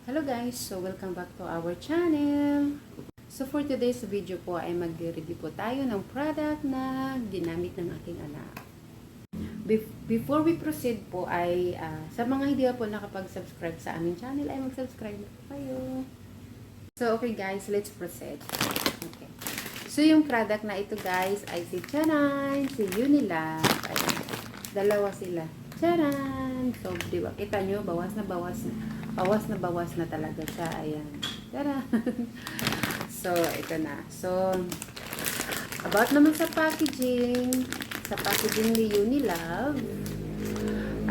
Hello guys! So welcome back to our channel! So for today's video po ay mag-review po tayo ng product na ginamit ng aking anak. Before we proceed po ay sa mga hindi po nakapag-subscribe sa aming channel ay mag-subscribe na po kayo. So okay guys, let's proceed. Okay. So yung product na ito guys ay si Charan, si Unilab. Ayan. Dalawa sila. Charan! So diba, kita nyo, bawas na bawas na talaga siya. Ayan. Tara! So, ito na. So, about naman sa packaging ni Unilab,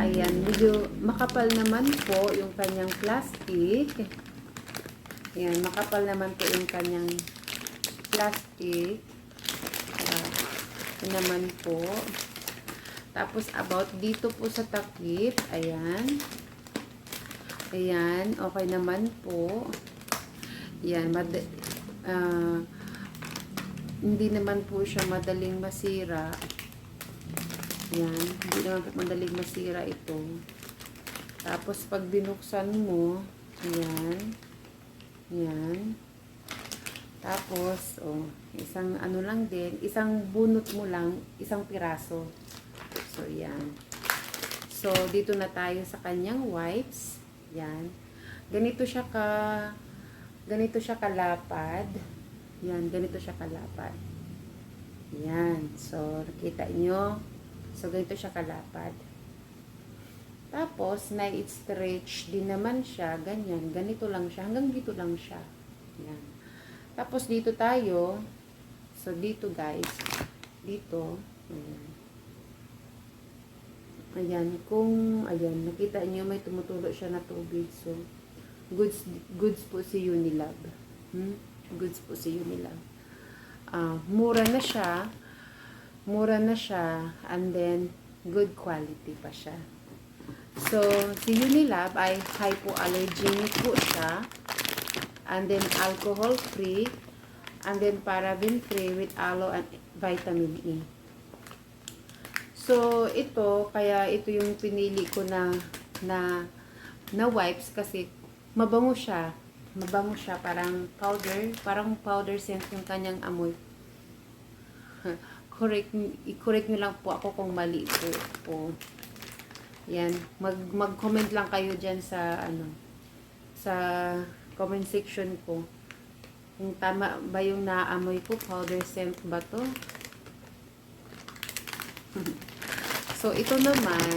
ayan, medyo makapal naman po yung kanyang plastic. Ayan, makapal naman po yung kanyang plastic. Ito naman po. Tapos, about dito po sa takip, ayan. Ayan, okay naman po. Ayan, hindi naman po siya madaling masira. Ayan, hindi naman po madaling masira ito. Tapos, pag binuksan mo, ayan. Ayan. Tapos, isang ano lang din, isang bunot mo lang, isang piraso. So, ayan. So, dito na tayo sa kanyang wipes. Yan. Ganito siya kalapad. Yan, ganito siya kalapad. Yan. So, nakita nyo. So, ganito siya kalapad. Tapos, na-stretch din naman siya. Ganyan. Ganito lang siya. Hanggang dito lang siya. Yan. Tapos, dito tayo. So, dito guys. Dito. Ayan. Ayan, ayan, nakita niyo may tumutulo siya na tubig. So, goods po si Unilab. Goods po si Unilab. Mura na siya. And then, good quality pa siya. So, si Unilab ay hypoallergenic po siya. And then, alcohol-free. And then, paraben-free with aloe and vitamin E. So, kaya ito yung pinili ko na wipes kasi mabango siya. Mabango siya, parang powder scent yung kanyang amoy. I-correct nyo lang po ako kung mali po. Yan, mag-comment lang kayo dyan sa comment section ko. Kung tama ba yung naamoy ko, powder scent ba to? So, ito naman,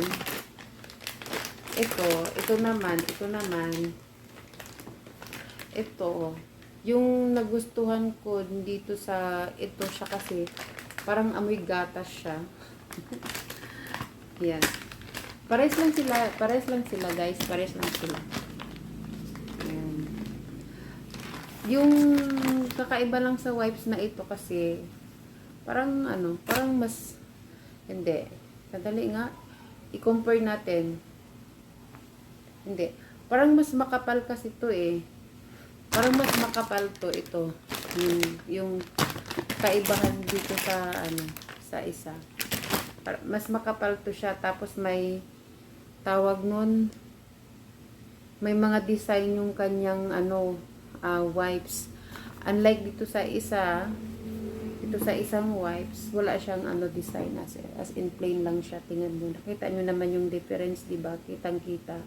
yung nagustuhan ko dito sa, ito siya kasi, parang amoy gatas siya. Yan. Pares lang sila guys, pares lang sila. Yan. Yung kakaiba lang sa wipes na ito kasi, parang mas, hindi. Kadali nga. I-compare natin. Hindi. Parang mas makapal kasi to eh. Parang mas makapal to ito. Yung kaibahan dito sa isa. Mas makapal to siya. Tapos may tawag nun. May mga design yung kanyang wipes. Unlike dito sa isang wipes, wala siyang design as in plain lang siya. Tingnan mo. Nakita nyo naman yung difference, di ba? Kitang-kita.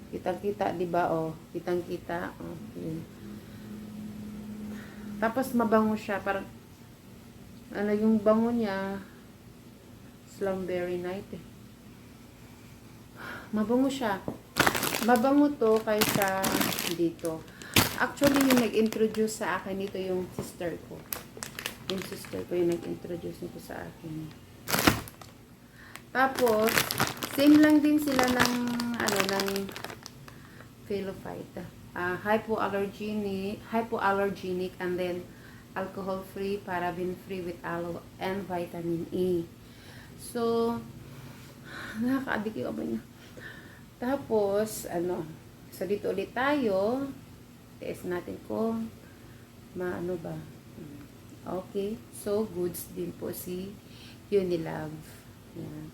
Kitang-kita, di ba? Kitang-kita. Yun. Tapos mabango siya, parang yung bango niya Slumberry Night eh. Mabango siya. Mabango to kaysa dito. Actually, yung nag-introduce sa akin nito yung sister ko. Yung sister ko yung nag-introduce nito sa akin. Tapos, same lang din sila ng Philophyte. Hypoallergenic and then alcohol-free, paraben-free with aloe and vitamin E. So, nakaka-addict ba niya? Tapos, so dito ulit tayo. Test natin kung maano ba. Okay. So, goods din po si Unilab. Yan.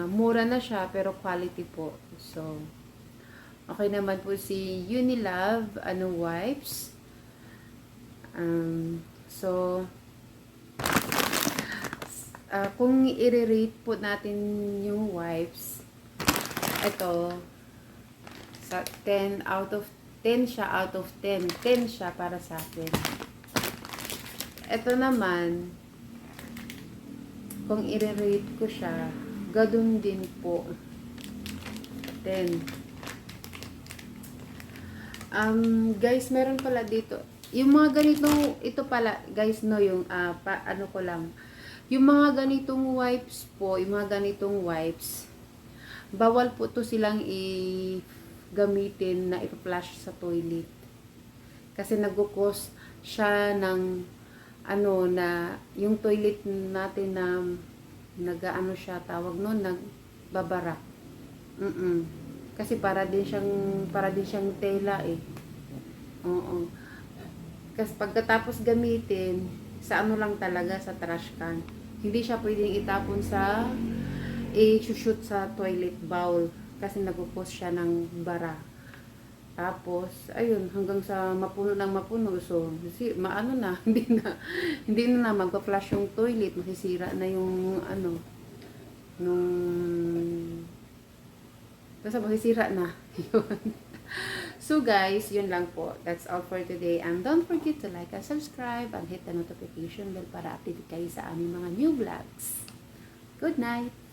Mura na siya, pero quality po. So, okay naman po si Unilove, wipes. So, kung i-rate po natin yung wipes, ito, sa 10 out of 10 siya, out of 10. 10 siya para sa akin. Ito naman, kung i-rate ko siya, gadun din po. 10. Guys, meron pala dito. Yung mga ganito, ito pala, guys, no, yung, ano ko lang. Yung mga ganitong wipes po, yung mga ganitong wipes, bawal po to silang gamitin na ipa-flush sa toilet. Kasi nagkukos siya ng, na, yung toilet natin na, nag-ano siya, tawag nun, nagbabara. Kasi para din siyang tela eh. Oo. Kasi pagkatapos gamitin, sa ano lang talaga, sa trash can. Hindi siya pwedeng itapon sa, i-shoot sa toilet bowl. Kasi nagkukos siya ng bara. Tapos, ayun, hanggang sa mapuno ng mapuno. So, maano na, hindi na magpa-flush yung toilet. Masisira na yung, basta masisira na. Yun. So guys, yun lang po. That's all for today. And don't forget to like and subscribe and hit the notification bell para update kayo sa aming mga new vlogs. Good night!